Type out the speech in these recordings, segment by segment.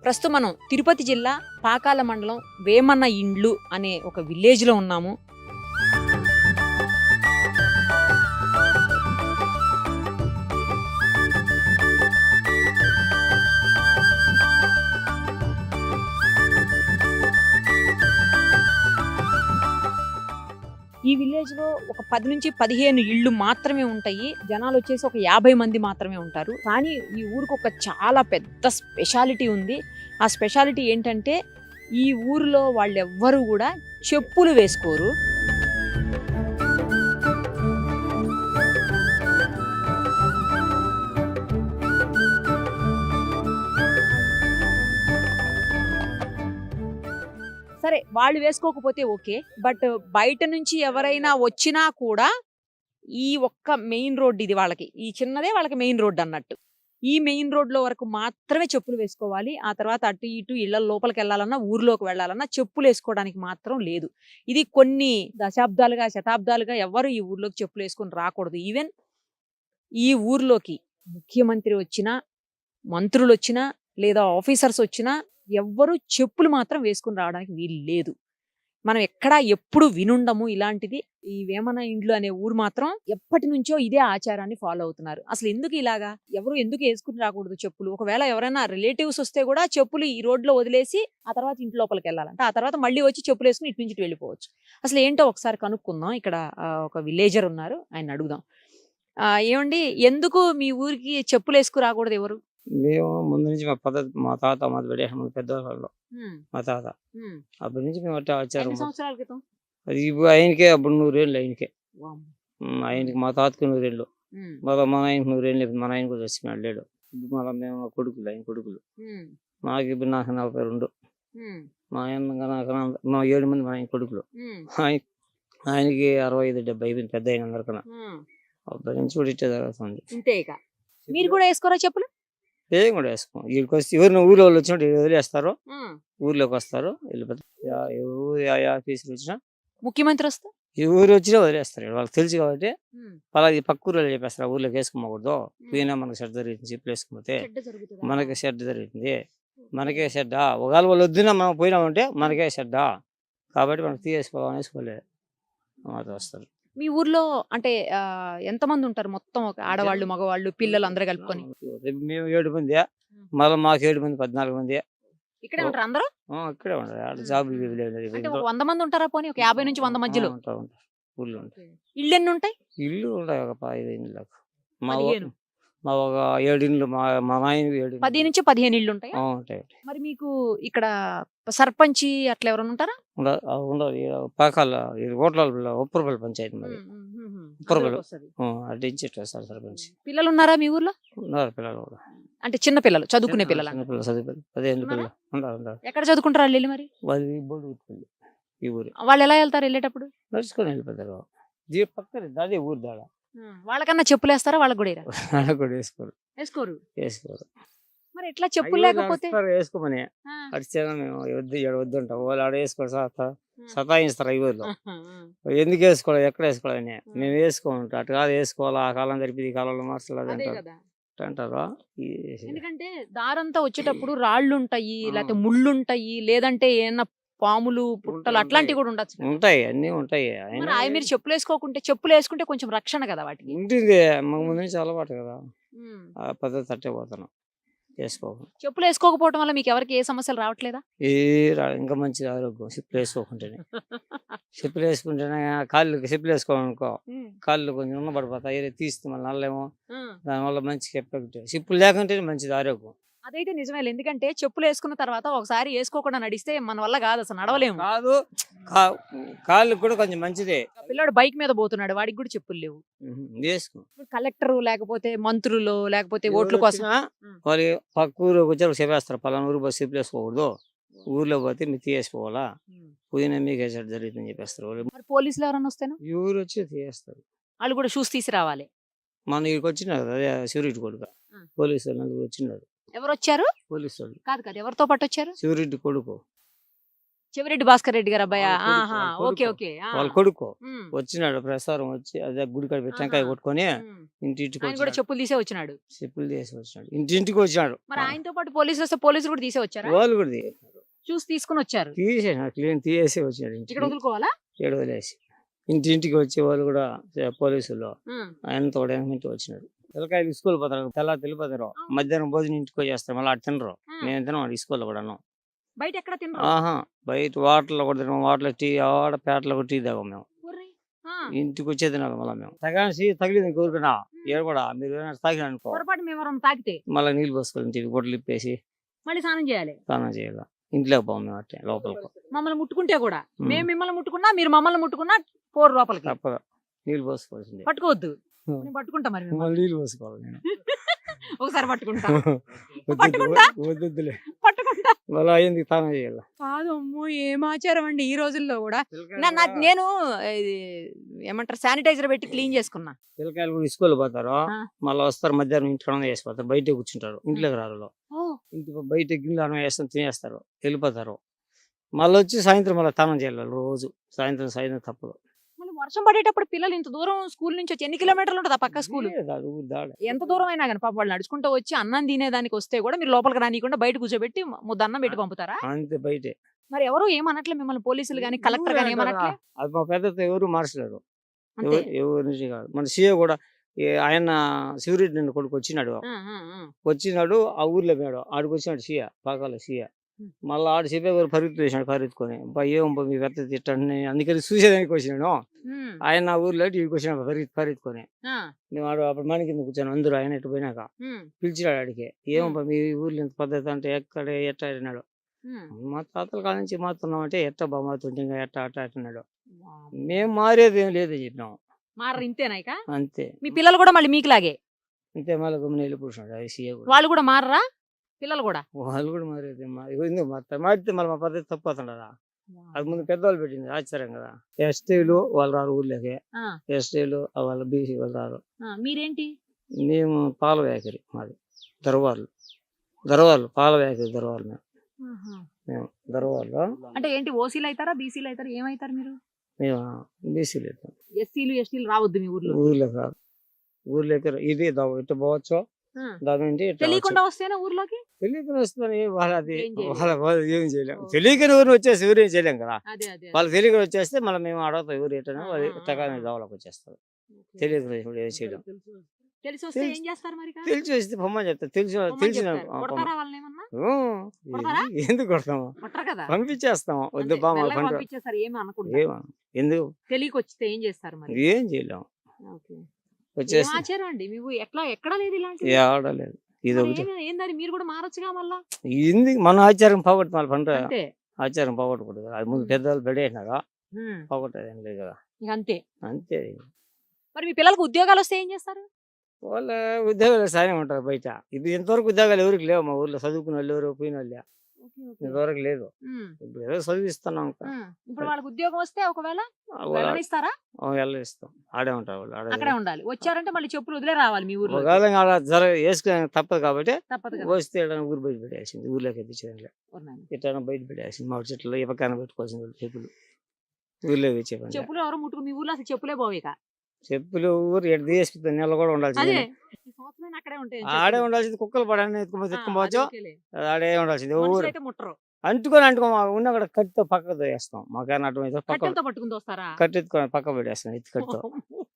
ప్రస్తుతం మనం తిరుపతి జిల్లా పాకాల మండలం వేమన్న ఇండ్లు అనే ఒక విలేజ్ లో ఉన్నాము. ఈ విలేజ్ లో ఒక 10 నుంచి 15 ఇళ్ళు మాత్రమే ఉంటాయి. జనాలు వచ్చేసి ఒక 50 మంది మాత్రమే ఉంటారు. కానీ ఈ ఊరికి ఒక చాలా పెద్ద స్పెషాలిటీ ఉంది. ఆ స్పెషాలిటీ ఏంటంటే ఈ ఊరిలో వాళ్ళెవ్వరూ కూడా చెప్పులు వేసుకోరు. సరే వాళ్ళు వేసుకోకపోతే ఓకే. బట్ బయట నుంచి ఎవరైనా వచ్చినా కూడా ఈ ఒక్క మెయిన్ రోడ్ ఇది వాళ్ళకి. ఈ చిన్నదే వాళ్ళకి మెయిన్ రోడ్ అన్నట్టు. ఈ మెయిన్ రోడ్‌లో వరకు మాత్రమే చెప్పులు వేసుకోవాలి. ఆ తర్వాత అటు ఇటు ఇళ్ళ లోపలికెళ్ళాలన్నా, ఊర్లోకి వెళ్ళాలన్నా చెప్పులేసుకోవడానికి మాత్రం లేదు. ఇది కొన్ని దశాబ్దాలుగా, శతాబ్దాలుగా ఎవ్వరు ఈ ఊర్లోకి చెప్పులేసుకొని రాకూడదు. ఈవెన్ ఈ ఊర్లోకి ముఖ్యమంత్రి వచ్చినా, మంత్రులొచ్చినా, లేదా ఆఫీసర్స్ వచ్చినా ఎవ్వరు చెప్పులు మాత్రం వేసుకొని రావడానికి వీలు లేదు. మనం ఎక్కడా ఎప్పుడు వినుండము ఇలాంటిది. ఈ వేమన ఇండ్లు అనే ఊరు మాత్రం ఎప్పటినుంచో ఇదే ఆచారాన్ని ఫాలో అవుతున్నారు. అసలు ఎందుకు ఇలాగా? ఎవరు ఎందుకు ఏసుకొని రాకూడదు చెప్పులు? ఒకవేళ ఎవరైనా రిలేటివ్స్ వస్తే కూడా చెప్పులు ఈ రోడ్‌లో వదిలేసి ఆ తర్వాత ఇంటి లోపలికెళ్ళాలంట. ఆ తర్వాత మళ్ళీ వచ్చి చెప్పులేసుకొని ఇటు నుంచి ఇటు వెళ్ళిపోవచ్చు. అసలు ఏంటో ఒకసారి కనుక్కుందాం. ఇక్కడ ఒక విలేజర్ ఉన్నారు. ఆయన్ని అడుగుదాం. ఏవండీ ఎందుకు మీ ఊరికి చెప్పులేసుకు రాకూడదు ఎవరు? మేము ముందు నుంచి మా పద్ధతి మా తాత మాది పెట్టేసాం ముందు పెద్దవాళ్ళు హ్మ్. మా తాత హ్మ్. అప్పటి నుంచి మేము అట్లా ఆచారం ఎన్ని సంవత్సరాల క్రితం? అది ఇప్పుడు ఆయనకే అప్పుడు 100 ఏళ్ళు ఆయనకే వామ్మో! ఆయనకి మా తాతకి 100 ఏళ్ళు హ్మ్. మళ్ళీ మన ఆయనకి 100 ఏళ్ళు మన ఆయన కూడా వచ్చినాడు లేడు ఇప్పుడు మళ్ళీ మేము కొడుకులు ఆయన కొడుకులు హ్మ్. మాకు ఇప్పుడు నాకు 42 హ్మ్. మా ఆయన నాకు మా 7 మంది మా ఆయన కొడుకులు హ్మ్. ఆయన ఆయనకి 65 70 అయిపోయింది పెద్ద అయిన అందరికన్నా హ్మ్. అప్పటి నుంచి కూడా ఇట్టే జరుగుతుంది ఇంతే ఇక. మీరు కూడా వేసుకోరా చెప్పులు? ఏం కూడా వేసుకోం వీళ్ళకి వస్తే ఎవరిని ఊళ్ళో వాళ్ళు వచ్చినట్టు వదిలేస్తారు హ్మ్. ఊర్లోకి వస్తారు వెళ్ళిపోతారు ఊరు ఆఫీసులు వచ్చినా ముఖ్యమంత్రి వస్తే? ఈ ఊరు వచ్చినా వదిలేస్తారు వాళ్ళకి తెలుసు కాబట్టి హ్మ్. అలాగే పక్క ఊరు చెప్పేస్తారు ఊర్లోకి వేసుకోకూడదు హ్మ్. పోయినా మనకు షెడ్ జరుగుతుంది చెప్పులు వేసుకుపోతే చెడ్డ జరుగుతుందా? మనకే షెడ్ జరుగుతుంది మనకే షెడ్డా ఒకవేళ వాళ్ళు వద్దునా మనం పోయినామంటే మనకే షెడ్డా కాబట్టి మనకు తీసేసుకోవాలని వేసుకోలేదు మాతో వస్తారు. మీ ఊర్లో అంటే ఎంతమంది ఉంటారు మొత్తం? ఒక ఆడవాళ్ళు, మగవాళ్ళు, పిల్లలు అందరూ కలుపుకొని? మేము 7 మంది మళ్ళీ మాకు 7 మంది 14 మంది ఇక్కడే ఉంటారు అందరూ? ఇక్కడే ఉండదు ఆడ జాబులు అంటే ఒక 100 మంది ఉంటారా పోనీ? ఒక 50 నుంచి 100 మధ్యలో? ఉంటారు ఊళ్ళో ఉంటారు ఇళ్ళు ఎన్ని ఉంటాయి? ఇల్లు ఉంటాయి ఒక 5 ఇండ్లు మా 15. మా ఒక 7 ఇండ్లు మా నాయన 7 10 నుంచి 15 ఇళ్ళు ఉంటాయా? ఉంటాయి మరి మీకు ఇక్కడ సర్పంచి అట్లా ఎవరైనా ఉంటారా? ఉండదు పాకాల ఓట్ల ఉప్పరపల్లి పంచాయతీ మరి ఉప్పరపల్లి అందులోకి వస్తది. అటు నుంచి ఇటు వస్తారు సర్పంచ్ పిల్లలు ఉన్నారా మీ ఊర్లో? ఉన్నారు పిల్లలు కూడా అంటే చిన్న పిల్లలు, చదువుకునే పిల్లలు. చిన్న పిల్లలు చదివి 15 ఉన్నారా? పిల్లలు ఉన్నారు ఎక్కడ చదువుకుంటారు వాళ్ళు వెళ్ళి మరి? వాళ్ళు బోర్డు ఉట్టుపల్లి ఈ ఊరు వాళ్ళు ఎలా వెళ్తారు వెళ్ళేటప్పుడు? నడుచుకొని వెళ్ళిపోతారు దీని పక్కన అదే ఊరు దాడ వాళ్ళకన్నా చెప్పులు వేస్తారా? వాళ్ళకి కూడా వేయరా? అలా కూడా వేసుకోరు వేసుకోరు. మరి ఎట్లా చెప్పులు లేకపోతే? వేసుకోమని ఆ. అడిచేనా మేము వద్దు ఇక్కడ వద్దు ఉంటాం వాళ్ళు ఆడ వేసుకోరు సతాయిస్తారు ఈ ఊర్లో ఎందుకు వేసుకోవాలి ఎక్కడ వేసుకోవాలని మేము వేసుకోమంటాం అటు కాదు వేసుకోవాలా ఆ కాలం జరిపి ఈ కాలంలో మార్చలేదు అదే అంటారు కదా. అంటారా ఎందుకంటే దారంతా వచ్చేటప్పుడు రాళ్ళు ఉంటాయి, లేకపోతే ముళ్ళు ఉంటాయి, లేదంటే ఏమన్నా పాములు, పుట్టలు అట్లాంటివి కూడా ఉండొచ్చు కదా. ఉంటాయి అన్ని ఉంటాయి మరి మీరు చెప్పులు వేసుకోకుంటే, చెప్పులు వేసుకుంటే కొంచెం రక్షణ కదా వాటికి. ఉంటుంది మాకు ముందు నుంచి అలవాటు కదా ఉమ్. ఆ పద్ధతి తట్టే పోతున్నాం వేసుకోకు చెప్పులు వేసుకోకపోవడం వల్ల మీకు ఎవరికి ఏ సమస్యలు రావట్లేదా? ఇంకా మంచిది ఆరోగ్యం చెప్పులు వేసుకోకుంటేనే చెప్పులు వేసుకుంటేనే చెప్పులు వేసుకోవాలనుకో కాళ్ళు కొంచెం ఉన్న పడిపోతాయి తీస్తే మళ్ళీ నల్లేమో దానివల్ల మంచి ఎఫెక్ట్ చెప్పులు లేకుంటేనే మంచిది ఆరోగ్యం. అదైతే నిజమే. ఎందుకంటే చెప్పులు వేసుకున్న తర్వాత ఒకసారి వేసుకోకుండా నడిస్తే మన వల్ల కాదు, అసలు నడవలేము. కాదు కాళ్ళు కూడా కొంచెం మంచిదే. పిల్లాడు బైక్ మీద పోతున్నాడు, వాడికి కూడా చెప్పులు లేవు. వేసుకో కలెక్టర్ లేకపోతే మంత్రులు లేకపోతే ఓట్ల కోసం వాళ్ళు పక్క ఊరు వచ్చారు చెప్పేస్తారు పలానా ఊరు బస్సు చెప్పులు వేసుకోకూడదు ఊర్లో పోతే మీరు తీసేసుకోవాలా పోయినా మీకు వేసాడు జరుగుతుందని చెప్పేస్తారు వాళ్ళు. మరి పోలీసులు ఎవరైనా వస్తేనా? ఈ ఊరు వచ్చి తీసేస్తారు వాళ్ళు కూడా షూస్ తీసి రావాలి. మన ఇక్కడికి వచ్చినారు అదే శివరెడ్డి కొడుకు పోలీసు వాళ్ళు నలుగురు వచ్చినారు. ఎవరు వచ్చారు? పోలీసు వాళ్ళు కాదు ఎవరితో పాటు వచ్చారు? శివరెడ్డి కొడుకు చెవిరెడ్డి భాస్కర్ రెడ్డి గారు అబ్బాయా? వాళ్ళ కొడుకు, ఆహా, వాళ్ళ ఓకే కొడుకు. ఓకే. వాళ్ళ కొడుకు ఉమ్, వచ్చినాడు ప్రసారం వచ్చి అదే గుడి కాడ పెట్టి టెంకాయ ఆహా. కొట్టుకొని ఉమ్. ఇంటింటికి ఆయన కూడా వచ్చినాడు. చెప్పులు తీసే వచ్చినాడు. చెప్పులు తీసి వచ్చినాడు, ఇంటింటికి వచ్చినాడు. మరి ఆయనతో పాటు పోలీసులు వస్తే పోలీసులు కూడా తీసే వచ్చారా? వాళ్ళు కూడా చూసి తీసుకుని వచ్చారు. తీసేసినాడు, క్లీన్ తీసేసి వచ్చినాడు ఇక్కడ ఇంటికి వదులుకోవాలా? ఏడు వదిలేసి. ఇంటింటికి వచ్చి వాళ్ళు కూడా పోలీసులు ఉమ్. ఆయనతో కూడా ఇంటికి వచ్చినాడు. పిల్లకాయలు స్కూల్ పోతారు, తెల్లా తెలిపోతారు, మధ్యాహ్నం భోజనం ఇంటికి వచ్చేస్తారు, మళ్ళీ అటు తినరు. మేము తిన్నాం స్కూల్లో కూడాను. బయట ఎక్కడ తినరు? ఆహా, బయట వాటర్లో కూడా తిన్నాం, వాటర్లో టీ, ఆడ పేటలో కూడా టీ తాగాం మేము. ఒర్రి. ఆ, ఇంటికి వచ్చే తినాలి మళ్ళీ మేము. తగాసి తగిలింది కోరుకున్నా ఏడు కూడా మీరు ఏమైనా తాగిన అనుకో పొరపాటు మేము ఎవరైనా తాకితే మళ్ళీ నీళ్ళు పోసుకోవాలి, ఇంటికి గుడ్డలు ఇప్పేసి మళ్ళీ స్నానం చేయాలి. స్నానం చేయాలి. ఇంట్లోకి పోం మేము అట్టే లోపలికి. మమ్మల్ని ముట్టుకుంటే కూడా ఉమ్. మేము మిమ్మల్ని ముట్టుకున్నా మీరు మమ్మల్ని ముట్టుకున్నా పోరు లోపలికి. తప్పగా నీళ్ళు పోసుకోవాల్సిందే. పట్టుకోవద్దు. ఉమ్. నేను పట్టుకుంటా మరి మిమ్మల్ని. మళ్ళీ నీళ్ళు పోసుకోవాలి నేను. ఒకసారి పట్టుకుంటా. వద్దు, పట్టుకుంటా? వద్దులే, పట్టుకుంటా. మళ్ళీ అయ్యింది స్నానం చేయాలి. కాదు అమ్మో, ఏం ఆచారం అండి ఈ రోజుల్లో కూడా. నేను ఇది ఏమంటారు శానిటైజర్ పెట్టి క్లీన్ చేసుకున్నా. పిల్లకాయలు కూడా స్కూల్ పోతారు, ఆ. మళ్ళీ వస్తారు మధ్యాహ్నం ఇంట్లో చేసిపోతారు, బయట కూర్చుంటారు, ఇంట్లోకి రారు. ఇంటి బయట గిన్నెలు అన్నం వేస్తాం, తినేస్తారు, వెళ్ళిపోతారు. మళ్ళీ వచ్చి సాయంత్రం మళ్ళీ స్నానం చేయాలి రోజు. సాయంత్రం తప్పదు. మళ్ళీ వర్షం పడేటప్పుడు పిల్లలు ఇంత దూరం స్కూల్ నుంచి వచ్చి ఎన్ని కిలోమీటర్లు ఉంటుంది ఆ పక్క స్కూల్? ఊరు దాడ. ఎంత దూరం అయినా కానీ పాప వాళ్ళు నడుచుకుంటూ వచ్చి అన్నం తినేదానికి వస్తే కూడా మీరు లోపలికి రానియకుండా బయట కూర్చోబెట్టి ముద్ద అన్నం పెట్టి పంపుతారా? అంతే బయటే. మరి ఎవరు ఏమనట్లే మిమ్మల్ని పోలీసులు కానీ కలెక్టర్ కానీ ఏమనట్లే? అది మా పెద్దతో ఎవరు మార్చలేరు, అంతే. ఎవరి నుంచి కాదు. మన సీఏ కూడా ఆయన శివరెడ్డి నిన్న కొడుకు వచ్చినాడు, ఆ ఊర్లో పోయాడు, ఆడికి వచ్చినాడు సీఏ, పాకాల సీఏ. మళ్ళీ ఆడు చెప్పే పరిగెత్తు చేసినాడు, పరిగెత్తుకొని ఏం మీ పెద్ద తిట్టండి, అందుకని చూసేదానికి వచ్చినాను. ఆయన ఆ ఊర్లో ఇక్కడికి వచ్చినాడు పరిగెత్తుకొని. మేము అప్పుడు మన కింద కూర్చొని అందరూ ఆయన ఎటు పోయినాక పిలిచినాడు ఆడికి, ఏమబ్బా మీ ఊర్లో ఇంత పద్ధతి అంటే ఎక్కడ ఎట్ట అన్నాడు. మా తాతల కాడ నుంచి మారుతున్నాం అంటే ఎట్ట బా మారుతుంటే ఇంకా ఎట్ట అట్ట అన్నాడు. మేము మారేది ఏం లేదు చెప్పినాం. మారు ఇంతేనా ఇక? అంతే. మీ పిల్లలు కూడా మళ్ళీ మీకులాగే అంతే, మళ్ళీ గమ్మున వెళ్ళిపోతున్నాడు ఆ సీఏ కూడా. వాళ్ళు కూడా మారరా పిల్లలు కూడా? వాళ్ళు కూడా మారేది ఎందుకు మారితే మళ్ళీ మా పద్ధతి తప్పుతుండదా. అది ముందు పెద్దవాళ్ళు పెట్టింది ఆశ్చర్యం కదా. ఎస్టీలు వాళ్ళు రారు ఊర్లోకి, ఎస్టీలు వాళ్ళ బీసీ వాళ్ళు రారు. మీరేంటి? మేము పాల వ్యాకరి, మాది దర్వాళ్ళు పాల వ్యాకరి దర్వాళ్ళు. మేము దర్వాళ్ళు అంటే ఏంటి, ఓసీలు అవుతారా బీసీలు అవుతారా, ఏమవుతారు మీరు? మేము బీసీలు అవుతాం. ఎస్సీలు ఎస్టీలు రావద్దు మీ ఊర్లో? ఊర్లోకి రాదు, ఊర్లోకి ఇది ఇటు పోవచ్చు, దాని నుండి తెలియకుండా వస్తేనే ఊర్లోకి. తెలియకుండా వస్తుందని వాళ్ళది ఏం చేయలేం. వాళ్ళు ఏం చేయలేము. తెలియకని ఊరిని వచ్చేసి ఎవరు ఏం చేయలేం కదా. అదే అదే వాళ్ళు తెలియకుండా వచ్చేస్తే మళ్ళీ మేము అడగతాం ఎవరు ఎట్టనే వాళ్ళు ఆ, ఆ, టకాని ఆ. దోవలోకి వచ్చేస్తారు. తెలియకుండా ఇప్పుడు ఏం చేయలేం. తెలిసి వస్తే ఏం చేస్తారు మరి? తెలిసి వస్తే పొమ్మని చెప్తారు, తెలిసిన కొడతారా వాళ్ళని ఏమన్నా? కొడతారా? ఎందుకు కొడతాము, కొట్టరు కదా. పంపించేస్తాము. వద్దు అంతే, బామ్మ మెల్లగా పంట పంపించేస్తారు, ఏమీ అనకుండా. ఏమో ఎందుకు తెలియక వచ్చితే ఏం చేస్తారు మరి? ఏం చేయలేము. ఓకే. ఏం వచ్చేసి ఆచారం అండి మీకు? ఎక్కడ లేదు ఇలాంటి? ఆడలేదు ఇది ఒకటి. ఏందని మీరు కూడా మారొచ్చుగా మళ్ళా. ఎందుకు మన ఆచారం పోగొట్టు మళ్ళీ పంట అంతే. ఆచారం పోగొట్టకూడదు కదా. అది ముందు పెద్దవాళ్ళు పెడేసినారా, ఉమ్. పోగొట్టేది ఏం లేదు కదా. ఇక అంతే. అంతే. మరి మీ పిల్లలకు ఉద్యోగాలు వస్తే ఏం చేస్తారు? వాళ్ళ ఉద్యోగాలు సాయం ఉంటారు బయట. ఇది ఇంతవరకు ఉద్యోగాలు ఎవరికి లేవు మా ఊర్లో, చదువుకున్న వాళ్ళు ఎవరు పోయిన వాళ్ళే ఇంతవరకు లేదు. ఇప్పుడు ఏదో చదివిస్తున్నాం ఇప్పుడు వాళ్ళకి ఉద్యోగం వస్తే ఒకవేళ వెళ్ళనిస్తారా? వెళ్ళిస్తాం, ఆడే ఉంటారు వాళ్ళు, అక్కడే ఉండాలి. వచ్చారంటే మళ్ళీ చెప్పులు వదిలే రావాలి మీ ఊర్లో. ఒకవేళ అలా వేసుకునే తప్పదు కాబట్టి తప్పదు కదా. వస్తే ఏదైనా ఊరు బయట పెట్టేసింది, ఊర్లోకి ఎత్తించడంలే. ఎట్లా బయట పెట్టేసింది, మామిడి చెట్లు ఏ పక్కన పెట్టుకోవాల్సింది చెప్పులు ఊర్లో తెచ్చే పని. చెప్పులు ఎవరు ముట్టుకు మీ ఊర్లో అసలు చెప్పులే పోవు ఇక. చెప్పులు ఊరు ఎటు తీసుకుంటే నెల కూడా ఉండాల్సింది, ఈ సంవత్సరం అక్కడే ఉంటాయి. ఆడే ఉండాల్సింది. కుక్కలు పడాలని ఎత్తుకోవచ్చు, ఆడే ఉండాల్సింది. ఊరు ముట్టరు, అంటుకో ఉన్న కూడా కట్టితో పక్కతో వేస్తాం. మాకైనా అటు పక్క పట్టుకుని వస్తారా? కట్టెత్తుకొని పక్క పెట్టేస్తాం ఎత్తి కట్టితో.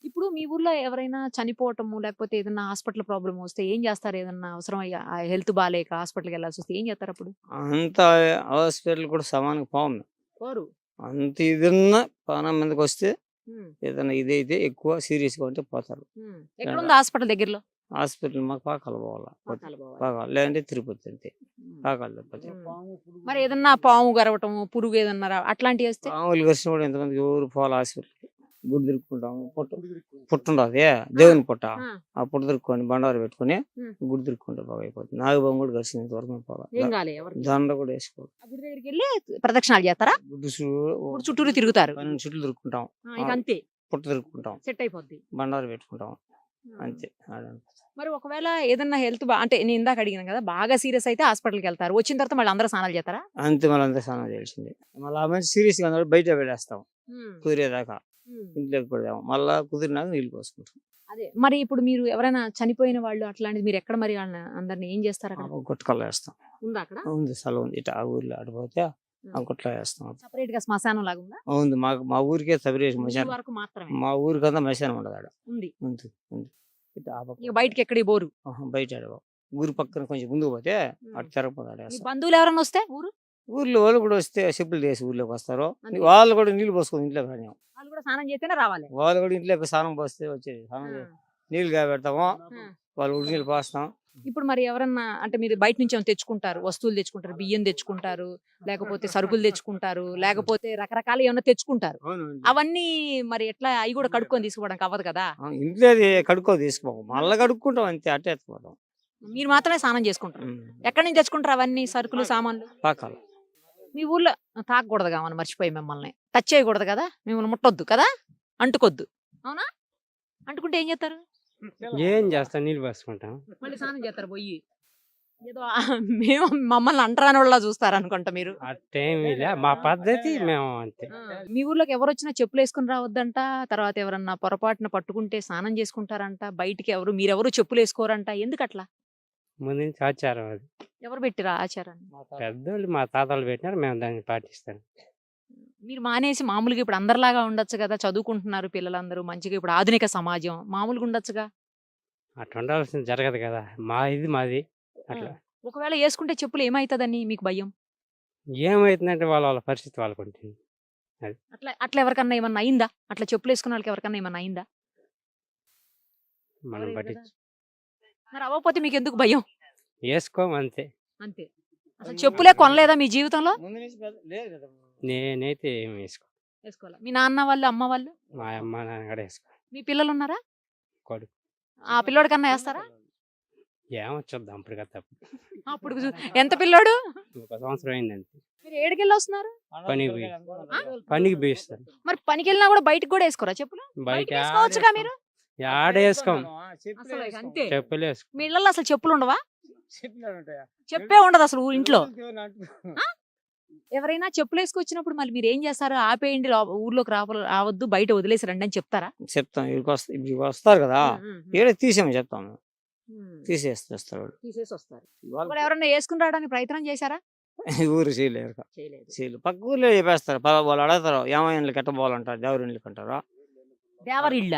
ఇప్పుడు మీ ఊర్లో ఎవరైనా చనిపోవటము లేకపోతే ఏదైనా హాస్పిటల్ ప్రాబ్లం వస్తే ఏం చేస్తారు? ఏదన్నా అవసరం హెల్త్ బాగాలేక హాస్పిటల్కి వెళ్ళాల్సి వస్తే ఏం చేస్తారు అప్పుడు? అంత హాస్పిటల్ కూడా సమానంగా పోము. పోరు. అంత ఇదిన్నా ప్రాణం మీదకి వస్తే ఏదైనా ఇదైతే ఎక్కువ సీరియస్ గా ఉంటే పోతారు. ఎక్కడ ఉంది హాస్పిటల్ దగ్గరలో? హాస్పిటల్ మాకు పాకాలు పోవాలా, పాకాలు లేదంటే తిరుపతి. అంతే, పాకాలు తప్పతే. మరి ఏదన్నా పాము గరవటము పురుగు ఏదన్నా అట్లాంటివి వస్తే? పాములు కలిసిన కూడా ఎంతమంది ఎవరు పోవాలి హాస్పిటల్. గుడి తిరుక్కుంటాము, పుట్టుండదు దేవుని పుట్ట, ఆ పుట్ట తిరుక్కొని బండారు పెట్టుకుని గుడి తిరుక్కుంటే బాగా అయిపోతుంది. నాగబాబు కూడా కలిసింది ఇంతవరకు పోవాలి, దండ కూడా వేసుకోవాలి. దగ్గరికి వెళ్ళి ప్రదక్షిణాలు చేస్తారా? చుట్టూరు తిరుగుతారు, చుట్టూ తిరుక్కుంటాం, అంతే. పుట్ట తిరుక్కుంటాం, సెట్ అయిపోద్ది, బండారు పెట్టుకుంటాం. అంతే మరి ఒకవేళ ఏదన్నా హెల్త్ అంటే నేను ఇందాక అడిగినాను కదా, బాగా సీరియస్ అయితే హాస్పిటల్కి వెళ్తారు, వచ్చిన తర్వాత మళ్ళీ అందరూ స్నానాలు చేస్తారా? అంతే మళ్ళీ అంతా స్నానం చేయాల్సిందే. మళ్ళీ ఆ మనిషి సీరియస్గా ఉన్నప్పుడు బయట పెట్టేస్తాం కుదిరేదాకా, ఇంట్లోకి పెడదాం, మళ్ళీ కుదిరినాక నీళ్ళు పోసుకుంటాం. అదే మరి ఇప్పుడు మీరు ఎవరైనా చనిపోయిన వాళ్ళు అట్లాంటిది మీరు ఎక్కడ మరి వాళ్ళని అందరిని ఏం చేస్తారు అక్కడ? గుట్టకల్లో వేస్తాం. ఉందా అక్కడ? ఉంది, స్థలం ఉంది. ఇటు ఆ ఊర్లో అడిపోతే ఆ గుట్లో వేస్తాం. సెపరేట్ గా శ్మశానం లాగా ఉందా? ఉంది, మా ఊరికే సపరేట్ ఊరు మశానం. వరకు మాత్రమే మా ఊరికంతా మశానం ఉండదు ఆడ. ఉంది. ఉంది ఉంది. ఇటు ఆ పక్క ఇక బయటకి ఎక్కడి బోరు. బయట ఆడవు. ఊరు పక్కన కొంచెం ముందుకు పోతే అటు తిరగపోతే మీ ఆడేస్తాం. బంధువులు ఎవరైనా వస్తే ఊర్లో వాళ్ళు కూడా వస్తే చెప్పులు చేసి ఊర్లోకి వస్తారు. అంతే. వాళ్ళు కూడా నీళ్ళు పోసుకొని ఇంట్లోకి రానివ్వం. వాళ్ళు కూడా స్నానం చేస్తేనే రావాలి. వాళ్ళు కూడా ఇంట్లోకి స్నానం పోస్తే వచ్చేది. స్నానం చేసి నీళ్ళు కాబెడతాము, వాళ్ళు ఉడి నీళ్ళు పోస్తాం. ఇప్పుడు మరి ఎవరన్నా అంటే మీరు బయట నుంచి ఏమైనా తెచ్చుకుంటారు, వస్తువులు తెచ్చుకుంటారు, బియ్యం తెచ్చుకుంటారు, లేకపోతే సరుకులు తెచ్చుకుంటారు, లేకపోతే రకరకాల ఏమన్నా తెచ్చుకుంటారు, అవన్నీ మరి ఎట్లా అవి కూడా కడుక్కొని తీసుకోవడానికి అవ్వదు కదా? ఇంట్లో కడుక్కో తీసుకోము, మళ్ళీ కడుక్కుంటాం అంతే, అట్టే ఎత్తుకోవడం. మీరు మాత్రమే స్నానం చేసుకుంటారు. ఎక్కడి నుంచి తెచ్చుకుంటారు అవన్నీ సరుకులు సామాన్లు? పాకాల. మీ ఊర్లో తాకూడదు కామని మర్చిపోయి మిమ్మల్ని టచ్ చేయకూడదు కదా, మిమ్మల్ని ముట్టొద్దు కదా, అంటుకొద్దు, అవునా? అంటుకుంటే ఏం చేస్తారు? ఏం చేస్తాం, నీళ్ళు పోసుకుంటాం. మళ్ళీ స్నానం చేస్తారు పోయి. ఏదో మేము మమ్మల్ని అంటరాని వాళ్ళ చూస్తారు అనుకుంటా మీరు. అట్టేమీ లే, మా పద్ధతి మేము అంతే. మీ ఊర్లోకి ఎవరు వచ్చినా చెప్పులు వేసుకుని రావద్దంట, తర్వాత ఎవరన్నా పొరపాటున పట్టుకుంటే స్నానం చేసుకుంటారంట, బయటికి మీరెవరు చెప్పులు వేసుకోరంట, ఎందుకు అట్లా? ముందు నుంచి ఆచారం అది. ఎవరు పెట్టిరా ఆచారాన్ని? పెద్దోళ్ళు మా తాతలు పెట్టినారు, మేము దాన్ని పాటిస్తాం. మీరు మానేసి మామూలుగా ఇప్పుడు అందరిలాగా ఉండొచ్చు కదా, చదువుకుంటున్నారు పిల్లలందరూ మంచిగా, ఇప్పుడు ఆధునిక సమాజం మామూలుగా ఉండొచ్చుగా. అట్లా ఉండాల్సింది జరగదు కదా, మాది అట్లా. ఒకవేళ వేసుకుంటే చెప్పులు ఏమైతుందని మీకు భయం? ఏమైతుందంటే వాళ్ళ పరిస్థితి వాళ్ళకు ఉంటుంది. అట్లా అట్లా ఎవరికన్నా ఏమన్నా అయిందా? అట్లా చెప్పులు వేసుకున్న వాళ్ళకి ఎవరికన్నా ఏమన్నా అయిందా? మనం ఎవరేం పట్టి కదా. మరి అవ్వకపోతే మీకు ఎందుకు భయం? వేసుకోము అంతే. అంతే. అసలు చెప్పులే కొనలేదా మీ జీవితంలో? ముందు నుంచి లేదు కదా. నేనైతే ఏం వేసుకోవాలా? మీ నాన్న వాళ్ళు అమ్మ వాళ్ళు మా అమ్మ నాన్న కూడా వేసుకో. మీ పిల్లలు ఉన్నారా? కొడుకు. ఆ పిల్లోడి కన్నా వేస్తారా? ఏమొచ్చుద్దాం అప్పుడు కదా. అప్పుడు ఎంత పిల్లోడు? 1 సంవత్సరం అయిందంతే. మీరు ఏడుకెళ్ళి వస్తున్నారు? పనికి పోయిస్తాను. మరి పనికి వెళ్ళినా కూడా బయటకు కూడా వేసుకోరా చెప్పులు? బయట వేసుకోవచ్చుగా మీరు. ఆడేసుకోం, అసలు అంతే. చెప్పులు వేసుకో. మీ ఇళ్ళల్లో అసలు చెప్పులు ఉండవా? చెప్పే ఉండదు అసలు ఇంట్లో. ఎవరైనా చెప్పులు వేసుకొచ్చినప్పుడు మళ్ళీ మీరు ఏం చేస్తారు? ఆపేయండి, ఊర్లోకి రావద్దు, బయట వదిలేసి రండి అని చెప్తారా? చెప్తాం. ఇప్పుడు వస్తారు కదా, ఏదో తీసేమని చెప్తాము, తీసేస్తారు. తీసేసి వస్తారు. మరి ఎవరైనా వేసుకుని రావడానికి ప్రయత్నం చేశారా? ఊరు చేయలేరు. పక్క ఊర్లో చెప్పేస్తారు, వాళ్ళు అడుగుతారు ఏమైనా కట్టబోవాలంటారు, దేవరిల్లు అంటారు. దేవరిళ్ళ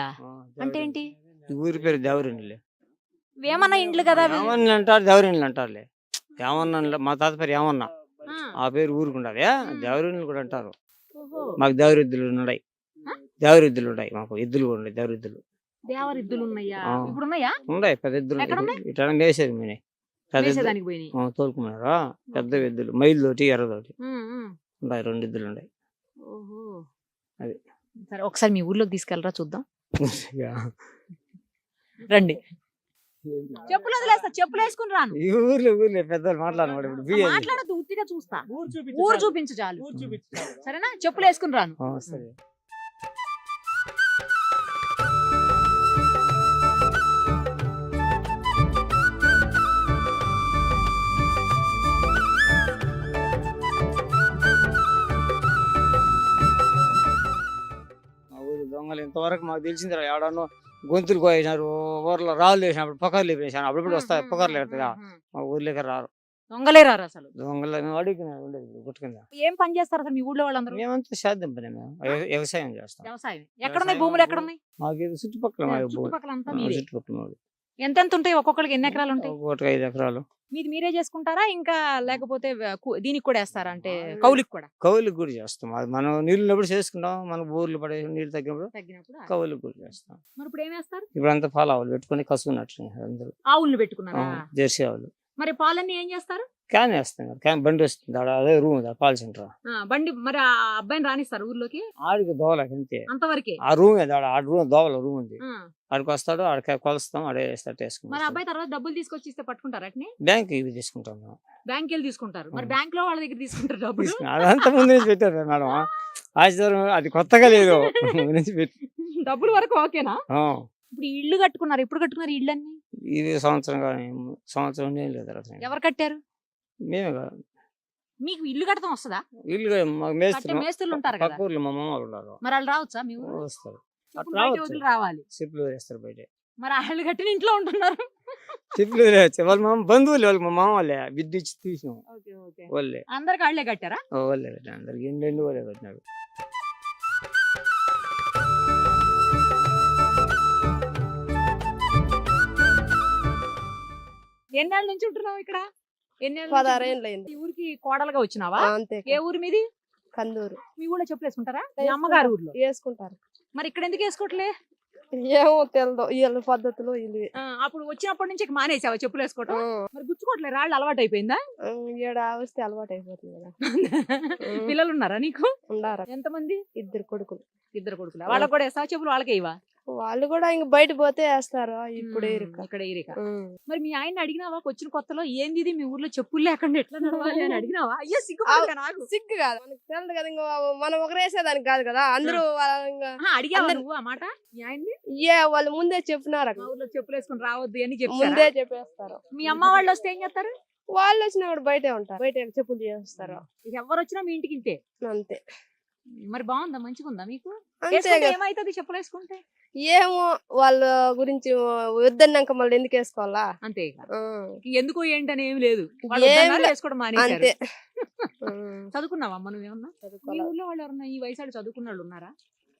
అంటే ఏంటి? ఊరి పేరు దేవరిల్లు. ఏమన్నా ఇండ్లు కదా అవి? ఏమన్నా అంటారు, దేవరిల్లు అంటారులే. ఏమన్నా మా తాత పేరు ఏమన్నా, ఆ పేరు ఊరుకుంటది, దేవరిల్లు కూడా అంటారు. మాకు దేవరిద్దులు ఉన్నాయి, మాకు ఎద్దులు కూడా ఉన్నాయి, దేవరిద్దులు ఉన్నాయా? ఇప్పుడు ఉన్నాయా? ఉన్నాయి, పెద్ద ఎద్దులు ఇట్లా వేసేది మీనే తోలుకున్నారా, పెద్ద ఎద్దులు, మైలుతోటి ఎర్రతోటి ఉన్నాయి, 2 ఎద్దులు ఉన్నాయి. అది సరే, ఒకసారి మీ ఊర్లోకి తీసుకెళ్ళరా చూద్దాం. రండి. చెప్పులు వదిలేస్తా, చెప్పులు వేసుకుని రాను. ఈ ఊర్లో పెద్దలు మాట్లాడదు, ఉట్టిగా చూస్తా. ఊరు చూపించు చాలు, సరేనా? చెప్పులు వేసుకుని రాను. సరే. దొంగలు ఇంతవరకు మాకు తెలిసింది ఎవడన్నా గొంతులు కోయినారు, ఊర్లో రాళ్ళు వేసినప్పుడు పొగర్లు వేసాను, అప్పుడు వస్తాయి పొగర్లు ఎడతాగా, మా ఊర్లోకి రారు. దొంగలే రారు అసలు. దొంగలు మేము అడుగుతున్నాం ఉండేది గుట్టుకుంద. ఏం పని చేస్తారు అసలు మీ ఊళ్ళో వాళ్ళందరూ? మేమంతా సాధ్యం పని, మేము వ్యవసాయం చేస్తాం. వ్యవసాయం. ఎక్కడున్నాయి భూములు? ఎక్కడున్నాయి? మాకు ఇది చుట్టుపక్కల చుట్టుపక్కల ఎంత ఉంటాయి? ఒక్కొక్కరికి ఎన్ని ఎకరాలు ఉంటాయి? 5 ఎకరాలు. మీరే చేసుకుంటారా ఇంకా లేకపోతే దీనికి కూడా వేస్తారా, అంటే కౌలుకి కూడా? కౌలుకి కూడా చేస్తాం. అది మనం నీళ్ళు ఉన్నప్పుడు చేసుకుంటాం, మన బోర్లు పడే నీళ్ళు తగ్గినప్పుడు కౌలుకి కూడా చేస్తాం. మరి ఇప్పుడు ఏం వేస్తారు? ఇప్పుడు అంతా పాల ఆవులు పెట్టుకుని కసుకున్నట్టు అందరూ ఆవులు పెట్టుకున్నారా? జెర్సీ ఆవులు. మరి పాలన్నీ ఏం చేస్తారు? క్యాన్ వేస్తాం, క్యాన్ బండి వస్తుంది, అదే రూమ్ ఉంది పాల సెంటర్ బండి. మరి ఆ అబ్బాయిని రానిస్తారు ఊర్లోకి? ఆడికి దోవలకి అంతే, అంతవరకే. ఆ రూమ్ దోవల రూమ్ ఉంది, ఆడికి వస్తాడు, ఆడికి కొలుస్తాం, ఆడే వేసుకుంటాం. మరి అబ్బాయి తర్వాత డబ్బులు తీసుకొచ్చి ఇస్తే పట్టుకుంటారు అట్నే? బ్యాంక్ ఇవి తీసుకుంటాం, బ్యాంక్ వెళ్ళి తీసుకుంటారు. మరి బ్యాంక్ లో వాళ్ళ దగ్గర తీసుకుంటారు డబ్బులు? అదంతా ముందు నుంచి పెట్టారు మేడం, ఆచారం అది కొత్తగా లేదు, ముందు నుంచి పెట్టి డబ్బులు వరకు ఓకేనా? ఇప్పుడు ఈ ఇల్లు కట్టుకున్నారు, ఎప్పుడు కట్టుకున్నారు ఈ ఇళ్ళన్నీ? ఇది సంవత్సరం ఏం లేదు అసలు. ఎవరు కట్టారు? మేమే కాదు. మీకు ఇల్లు కట్టడం వస్తుందా? ఇల్లు మాకు కట్టే మేస్త్రులు ఉంటారు కదా, పక్క ఊర్లో మా మామ వాళ్ళు ఉన్నారు, మరి వాళ్ళు రావచ్చా? మీ ఊరు వస్తారు. చెప్పులు అట్లా బయట రావచ్చు. వదిలి రావాలి, చెప్పులు వేస్తారు బయట. మరి వాళ్ళు కట్టిన ఇంట్లో ఉంటున్నారు. చెప్పులు వేయచ్చు. వాళ్ళ మా బంధువులు, వాళ్ళు మా మామ వాళ్ళే బిడ్డ ఇచ్చి తీసినాం. ఓకే ఓకే, వాళ్ళే అందరికి వాళ్ళే కట్టారా? వాళ్ళే కట్టిన, అందరికి రెండు వాళ్ళే కట్టినారు. ఎన్నేళ్ళ నుంచి ఉంటున్నావు ఇక్కడ? ఎన్నేళ్ళ 16 ఏళ్ళు అయింది. ఈ ఊరికి కోడలుగా వచ్చినావా? అంతే ఏ ఊరు మీది? కందూరు మీ ఊళ్ళో చెప్పులు వేసుకుంటారా? మీ అమ్మగారు ఊర్లో. వేసుకుంటారు. మరి ఇక్కడ ఎందుకు వేసుకోవట్లే? ఏమో తెలదు, వీళ్ళ పద్ధతులు వీళ్ళు. అప్పుడు వచ్చినప్పటి నుంచి ఇక మానేసావా చెప్పులు వేసుకోవటం? మరి గుచ్చుకోవట్లే, రాళ్ళు అలవాటు అయిపోయిందా? ఈడ వస్తే అలవాటు అయిపోతుంది కదా. పిల్లలు ఉన్నారా నీకు? ఉండారు ఎంతమంది? 2 కొడుకులు. 2 కొడుకులు. వాళ్ళకి కూడా వేస్తావా చెప్పులు? వాళ్ళకే ఇవా? వాళ్ళు కూడా ఇంక బయట పోతే వేస్తారు. ఇప్పుడు ఇక్కడ ఏరిక. మరి మీ ఆయన అడిగినావా వచ్చిన కొత్తలో, ఏంది ఇది మీ ఊర్లో చెప్పులు లేకుండా ఎట్లా నడవాలి అని అడిగినావా? అయ్యో సిగ్గు నాకు. సిగ్గు కాదు, మనకు తెలియదు కదా. ఇంకా మనం ఒకరు వేసేదానికి కాదు కదా, అందరూ అడిగావా నువ్వు ఆ మాట మీ ఆయన్ని? వాళ్ళు ముందే చెప్పినారు. మా ఊర్లో చెప్పులు వేసుకుని రావద్దు అని చెప్పి ముందే చెప్పేస్తారు. మీ అమ్మ వాళ్ళు వస్తే ఏం చేస్తారు? వాళ్ళు వచ్చినా కూడా బయటే ఉంటారు, బయట చెప్పులు చేస్తారు. ఇక ఎవరు వచ్చినా మీ ఇంటికి ఇంతే. అంతే. మరి బాగుందా, మంచిగా ఉందా మీకు? అంతే. ఏమైతుంది చెప్పులు వేసుకుంటే? ఏమో వాళ్ళ గురించి వద్దన్నాక మళ్ళీ ఎందుకు వేసుకోవాలా? అంతే. ఎందుకు ఏంటని ఏమి లేదు, వేసుకోవడం అంతే. చదువుకున్నావా అమ్మ నువ్వేమన్నా? మీ ఊర్లో వాళ్ళు ఎవరన్నా ఈ వయసు చదువుకున్న వాళ్ళు ఉన్నారా?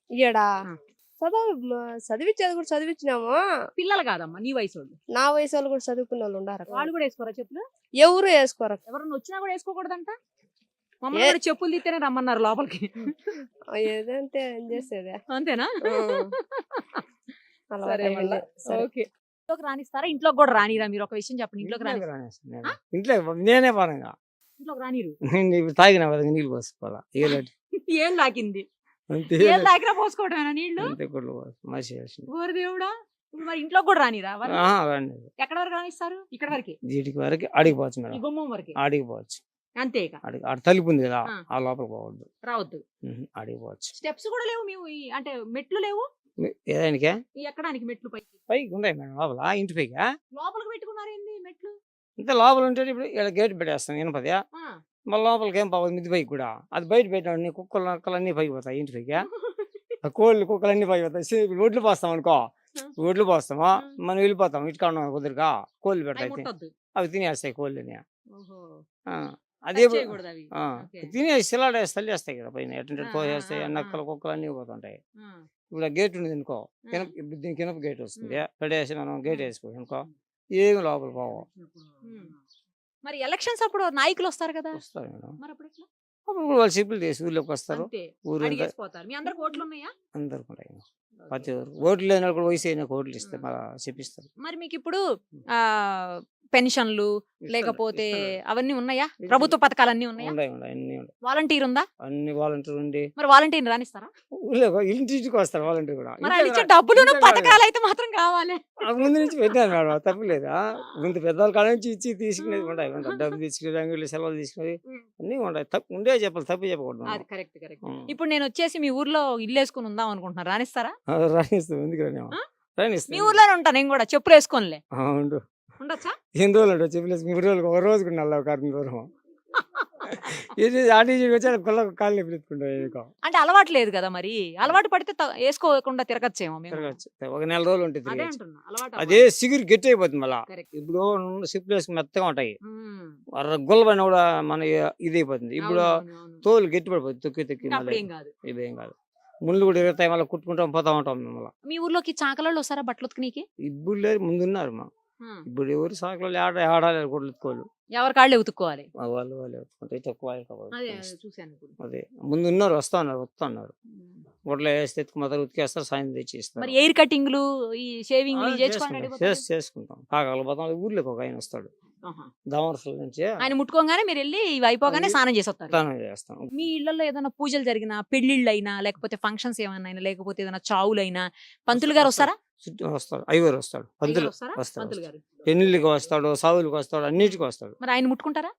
ఈడా చదివించేది కూడా చదివించినాము. పిల్లలు కాదమ్మా, నీ వయసు వాళ్ళు. నా వయసు వాళ్ళు కూడా చదువుకున్న వాళ్ళు ఉన్నారు. వాళ్ళు కూడా వేసుకోరా చెప్పులు? ఎవరు వేసుకోరు. ఎవరన్నా వచ్చినా కూడా వేసుకోకూడదంట. మమ్మల్ని కూడా చెప్పులు తీస్తేనే రమ్మన్నారు లోపలికి. ఏదంటే ఏం చేసేది. అంతేనా? ఓకే. ఇంట్లోకి రానిస్తారా? ఇంట్లోకి కూడా రానిరా? మీరు ఒక విషయం చెప్పండి. ఇంట్లోకి ఇంట్లో నేనే పరంగా ఇంట్లోకి రానిరు. తాగిన వాళ్ళకి నీళ్ళు పోసుకోవాలా? ఏం తాకింది? అంతే. ఏం తాకినా పోసుకోవడమేనా నీళ్లు? అంతే. గుడ్లు మసి ఓరి దేవుడా, మరి ఇంట్లోకి కూడా రానిరా? రండి. ఎక్కడ వరకు రానిస్తారు? ఇక్కడ వరకే? వీటికి వరకు అడిగిపోవచ్చు ఈ మేడం, గుమ్మం వరకే అడిగిపోవచ్చు. అంతే. ఆడ తలుపు ఉంది కదా, ఆ లోపల పోవద్దు, రావద్దు. అడిగిపోవచ్చు. స్టెప్స్ కూడా లేవు మీ అంటే మెట్లు లేవు ఏదానికే? ఈ ఎక్కడానికి మెట్లు పైకి ఉన్నాయి మేడం, లోపల ఇంటి పైకి. లోపలికి పెట్టుకున్నారు ఏంది మెట్లు? ఇంత లోపల ఉంటే ఇప్పుడు ఇక్కడ గేట్ పెట్టేస్తాం ఇనపది, మళ్ళీ లోపలికి ఏం పోవాలి మిద్ది పైకి కూడా. అది బయట పెట్టిన కుక్కలు నక్కలు అన్ని పైకి పోతాయి ఇంటి పైకి. ఆ కోళ్ళు కుక్కలు అన్ని పైకి పోతాయి. ఇప్పుడు ఒడ్లు పోస్తాం అనుకో, ఒడ్లు పోస్తామా మనం వెళ్ళిపోతాం, ఇటుకా కుదురుగా కోళ్ళు పెడతాయి, అవి తినేస్తాయి కోళ్ళని. అదే తినేసి సిలాడేసి తల్లేస్తాయి కదా పైన, ఎట్లా పోసేస్తాయి. నక్కలు కుక్కలు అన్ని పోతుంటాయి. ఇప్పుడు ఆ గేట్ ఉంది అనుకో, దీనికి ఇనప గేట్ వస్తుంది, పెడేసి మనం గేట్ వేసుకోవచ్చు అనుకో, ఏమి లోపల పోవు. మరి ఎలక్షన్స్ అప్పుడు నాయకులు వస్తారు కదా, వస్తారు మేడం. మరి అప్పుడు ఎట్లా? అప్పుడు వాళ్ళు సిప్పులు తీసి ఊళ్ళోకి వస్తారు. ఊరు మీ అందరికి ఓట్లు ఉన్నాయా? అందరికి ఉంటాయి. ప్రతి ఓట్లు లేని కూడా వయసు అయినా ఓట్లు ఇస్తే మళ్ళీ చెప్పిస్తారు. మరి మీకు ఇప్పుడు పెన్షన్లు లేకపోతే అవన్నీ ఉన్నాయా? ప్రభుత్వ పథకాలు అన్ని ఉన్నాయా? వాలంటీర్ ఉందా? అన్ని వాలంటీర్ ఉంది. మరి వాలంటీర్ రానిస్తారా? ఇంటికి వస్తారు వాలంటీర్ కూడా. మరి ఆయన ఇచ్చే డబ్బులు పథకాలు అయితే మాత్రం కావాలి. ముందు నుంచి పెట్టాను మేడం, తప్పలేదా? ముందు పెద్దవాళ్ళ కాడ నుంచి ఇచ్చి తీసుకునేది ఉంటాయి, డబ్బు తీసుకునేది, అంగళ్ళు సెలవులు తీసుకునేది అన్ని ఉంటాయి. ఉండే చెప్పాలి, తప్పు చెప్పకూడదు. ఇప్పుడు నేను వచ్చేసి మీ ఊర్లో ఇల్లు వేసుకుని ఉందాం అనుకుంటున్నా, రానిస్తారా? రానిస్తాం, ఎందుకు రానిస్తాం. మీ ఊర్లోనే ఉంటాను నేను కూడా, చెప్పులు వేసుకోనిలే. ఉండొచ్చా? ఎన్ని రోజులు ఉంటావు చెప్పలేదు? 3 రోజులు, ఒక రోజుకు నల్ల కారణం దూరం. ఇది ఆర్టీజీ వచ్చి కాళ్ళు ఎత్తుకుంటాం. అంటే అలవాటు లేదు కదా, మరి అలవాటు పడితే వేసుకోకుండా తిరగచ్చేమో. ఒక నెల రోజులు ఉంటుంది, అదే సిగురు గట్టి అయిపోతుంది. మళ్ళా ఇప్పుడు సిప్పులు వేసుకుని మెత్తగా ఉంటాయి, గుల్ల పైన కూడా మన ఇది అయిపోతుంది. ఇప్పుడు తోలు గట్టి పడిపోతుంది, తొక్కి ఇదేం కాదు. ముళ్ళు కూడా ఇరుగుతాయి, మళ్ళీ కుట్టుకుంటాం పోతా ఉంటాం. మళ్ళీ మీ ఊర్లోకి చాకలలో వస్తారా బట్టలు ఉతుకునీకి? ఇప్పుడు లేదు, ముందున్నారు మా. ఇప్పుడు ఎవరు సాకులు ఆడాలి కొడుకోవాలి, ఎవరి కాళ్ళే ఉతుక్కోవాలి. వాళ్ళు అదే ముందు ఉన్నారు, వస్తా ఉన్నారు. గుడ్లు వేస్తే మొదలు ఉతికేస్తారు, సాయంత్రం తెచ్చి ఇస్తారు. మరి ఎయిర్ కటింగ్లు ఈ షేవింగ్ చేసుకుంటాం. కాకాల పోతాం, ఊర్లోకి ఒక ఆయన వస్తాడు దామర్సుల నుంచి, ఆయన ముట్టుకోగానే మీరు వెళ్ళి ఇవి అయిపోగానే స్నానం చేసి వస్తారు. స్నానం చేస్తాం. మీ ఇళ్లలో ఏదైనా పూజలు జరిగినా, పెళ్లిళ్ళు అయినా, లేకపోతే ఫంక్షన్స్ ఏమైనా, లేకపోతే ఏదైనా చావులైనా పంతులు గారు వస్తారా? వస్తాడు, ఐవరు వస్తాడు, పంతులు వస్తాడు, పెళ్లికి వస్తాడు, సావులకు వస్తాడు, అన్నిటికి వస్తాడు. మరి ఆయన ముట్టుకుంటారా?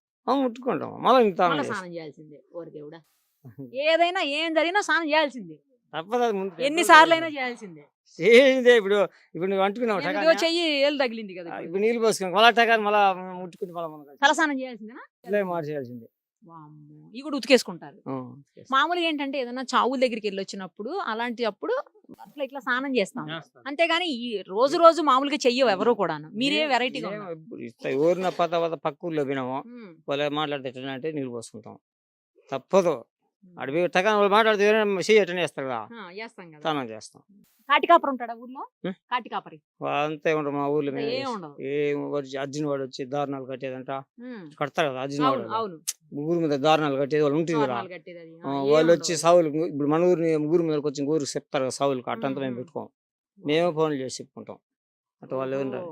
ముట్టుకుంటాం, మళ్ళీ స్నానం చేయాల్సిందే. ఓరి దేవుడా, ఏదైనా ఏం జరిగినా స్నానం చేయాల్సిందే. తప్పదు అది ముందు ఎన్నిసార్లు అయినా చేయాల్సిందే. చేసిందే. ఇప్పుడు నువ్వు అంటుకున్నావు నేను ఇదిగో టకానే. చెయ్యి ఏళ్ళు తగిలింది కదా ఇప్పుడు. ఇప్పుడు నీళ్ళు పోసుకున్నావు మళ్ళా టకాని మళ్ళా ముట్టుకుంటే మళ్ళీ మనం తలస్నానం చేయాల్సిందేనా? మార్చేయాల్సిందే. వామ్మో! ఇవి కూడా ఉతికేసుకుంటారు. మామూలుగా ఏంటంటే ఏదైనా చావుల దగ్గరికి వెళ్ళి వచ్చినప్పుడు అలాంటి అప్పుడు అట్లా ఇట్లా స్నానం చేస్తాం. అంతేగాని ఈ రోజు రోజు మామూలుగా చెయ్యవు ఎవరు కూడాను. మీరే వెరైటీగా ఉన్నారు. ఊరిన పక్క ఊర్లో పోయినాము ఉమ్, వాళ్ళు మాట్లాడితే ఎట్లా అంటే నీళ్ళు పోసుకుంటాం. తప్పదు. అడిగి టకాని వాళ్ళు మాట్లాడితే చెయ్యి ఎట్టనే వేస్తారు కదా, ఆ, చేస్తాం కదా. స్నానం చేస్తాం. కాటికాపర్ ఉంటాడా ఊర్లో? ఉం? కాటికాపరి అంతే ఉండదు మా ఊర్లో. ఏం ఉండదు. అర్జున్ వాడు వచ్చి దారుణాలు కట్టేదంట ఉం. కడతారు కదా అర్జున్ అవును వాడు. అవును. ఊరి మీద దారుణాలు కట్టేది వాళ్ళు ఉంటుంది కదా. తోరణాలు కట్టేది అది. వాళ్ళు వచ్చి సావులు ఇప్పుడు మన ఊరి మీదకి వచ్చి ఊరికి చెప్తారు కదా సావులకు అట్టంతా మేము పెట్టుకోం. మేమే ఫోన్లు చేసి చెప్పుకుంటాం. అటు వాళ్ళు ఎవరు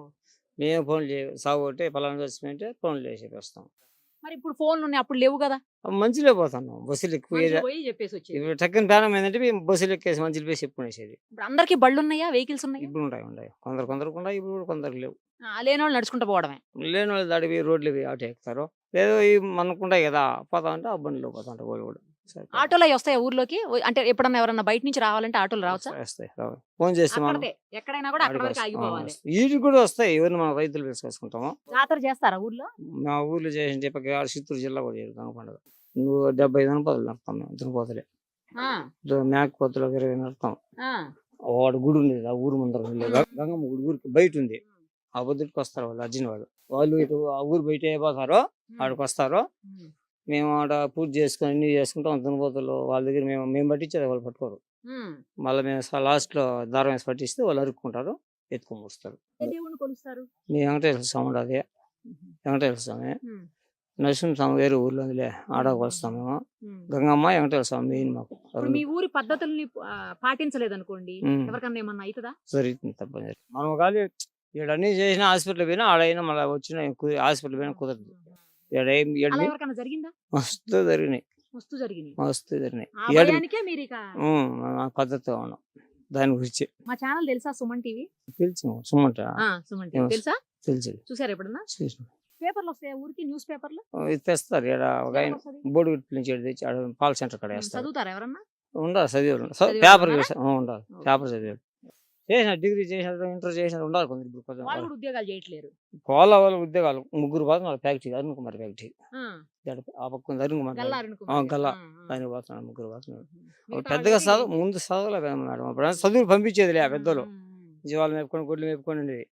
మేమే ఫోన్లు సాగు కొట్టి పలానా వచ్చిందంటే ఫోన్లు చేసి చెప్పేస్తాం. మరి ఇప్పుడు ఫోన్లు ఉన్నాయి అప్పుడు లేవు కదా. మంచిలో పోతున్నాం బస్సులు ఎక్కువ. మనుషులు పోయి చెప్పేసి వచ్చేది. ఇప్పుడు టక్కన ప్రాణం ఏంటంటే మేము బస్సులు ఎక్కేసి మంచిలు పోయి చెప్పుకునేసేది. ఇప్పుడు అందరికి బళ్ళు ఉన్నాయా, వెహికల్స్ ఉన్నాయా? ఇప్పుడు ఉంటాయి కొందరికి ఉన్నాయి, ఇప్పుడు కూడా కొందరికి లేవు. లేని వాళ్ళు నడుచుకుంటూ పోవడమే. లేని వాళ్ళు దాడి రోడ్లు ఆటో ఎక్కుతారు. లేదో మనకుంటాయి కదా పోతా ఉంటే ఆ బండిలో పోతా ఉంటారు వాళ్ళు కూడా. ఆటోలు అవి వస్తాయా ఊర్లోకి? అంటే ఎప్పుడన్నా ఎవరన్నా బయట నుంచి రావాలంటే ఆటోలు రావచ్చా? వస్తాయి ఫోన్ చేస్తే మనం అక్కడితే, ఎక్కడైనా కూడా అక్కడ వరకు ఆగిపోవాలి. వీటికి కూడా వస్తాయి. ఎవరిని మనం రైతులు వేసుకొచ్చుకుంటాము. జాతర చేస్తారా ఊర్లో? మా ఊర్లో చేసిన చెప్పక చిత్తూరు జిల్లా కూడా చేరుతాం పండుగ. నువ్వు 70 దినపదులు నడతాం మేము దినపోతలే. ఆ, మేకపోతలో 20 నడతాం. ఆ. వాడు గుడి ఉంది ఆ ఊరు ముందర గంగమ్మ గుడి ఊరికి బయట ఉంది. ఆ బొద్దుడికి వస్తారు వాళ్ళు అర్జున్ వాళ్ళు ఇటు ఆ ఊరు బయట అయిపోతారో ఆడికి వస్తారో. ఉమ్, మేము ఆడ పూజ చేసుకొని అన్ని చేసుకుంటాం. దునపోతలు వాళ్ళ దగ్గర మేము పట్టించేది వాళ్ళు పట్టుకోరు. ఉమ్. మళ్ళీ మేము లాస్ట్ లో దారం వేసి పట్టిస్తే వాళ్ళు అరుక్కుంటారు, ఎత్తుకొని వస్తారు. ఏ దేవుణ్ణి కొలుస్తారు? మీ వెంకటేశ్వర స్వామి ఉండదు. వెంకటేశ్వర స్వామి ఉమ్, నరసింహ స్వామి వేరే ఊర్లో ఉందిలే ఆడకు వస్తాం మేము. ఉమ్. గంగమ్మ వెంకటేశ్వర స్వామి మెయిన్ మాకు. ఇప్పుడు మీ ఊరి పద్ధతుల్ని పాటించలేదనుకోండి, ఉమ్. ఎవరికన్నా ఏమన్నా అవుతుందా? జరుగుతుంది తప్పని మనం కానీ ఈడన్నీ చేసిన హాస్పిటల్ పోయినా ఆడైనా మళ్ళీ వచ్చిన హాస్పిటల్ పోయినా కుదరదు. అలా ఎవరికన్నా జరిగిందా? మస్తు జరిగినాయి. మస్తు జరిగింది. మస్తు జరిగినాయి. ఆ భయానికే మీరు ఇక మా పద్ధతిగా ఉన్నాం దాని గురించి. మా ఛానల్ తెలుసా సుమన్ టీవీ? తెలుసు సుమంట సుమన్ టీవీ తెలుసా? తెలుసు. చూసారు ఎప్పుడన్నా? చూసిన పేపర్లు వస్తాయా ఊరికి? న్యూస్ పేపర్లు ఇది తెస్తారు. ఈడ ఒక ఆయన బోర్డు నుంచి తెచ్చి ఆడ పాల సెంటర్ కడ వేస్తారు. చదువుతారా ఎవరన్నా? ఉండాలి చదివారు. చదివేవారు పేపర్ ఉన్నారా? ఉండాలి. పేపర్ చదివారు. చేసిన డిగ్రీ చేసిన ఇంటర్ చేసిన ఉండాలి కొందరు. ఇప్పుడు వాళ్ళు కూడా ఉద్యోగాలు చేయట్లేరు. వాళ్ళ ఉద్యోగాలు 3 పోతున్నారు. వాళ్ళ ఫ్యాక్టరీ అరుణ్ కుమార్ ఫ్యాక్టరీ ఆ, ఆ పక్క ఉంది. అరుణ్ కుమార్ గల్లా అరుణ్ కుమార్. గల్లా ఆ, ఆ. దానికి పోతున్నారు. 3 పోతున్నారు. మిగతా పెద్దగా వాళ్ళకి- ముందు చదవలే మేడం. అప్పుడు చదువులు పంపించేదిలే ఆ పెద్దోళ్ళు. ఉమ్, ఉమ్. జీవాలు మేపుకొని గుడ్లు మేపుకొని ఉండేది.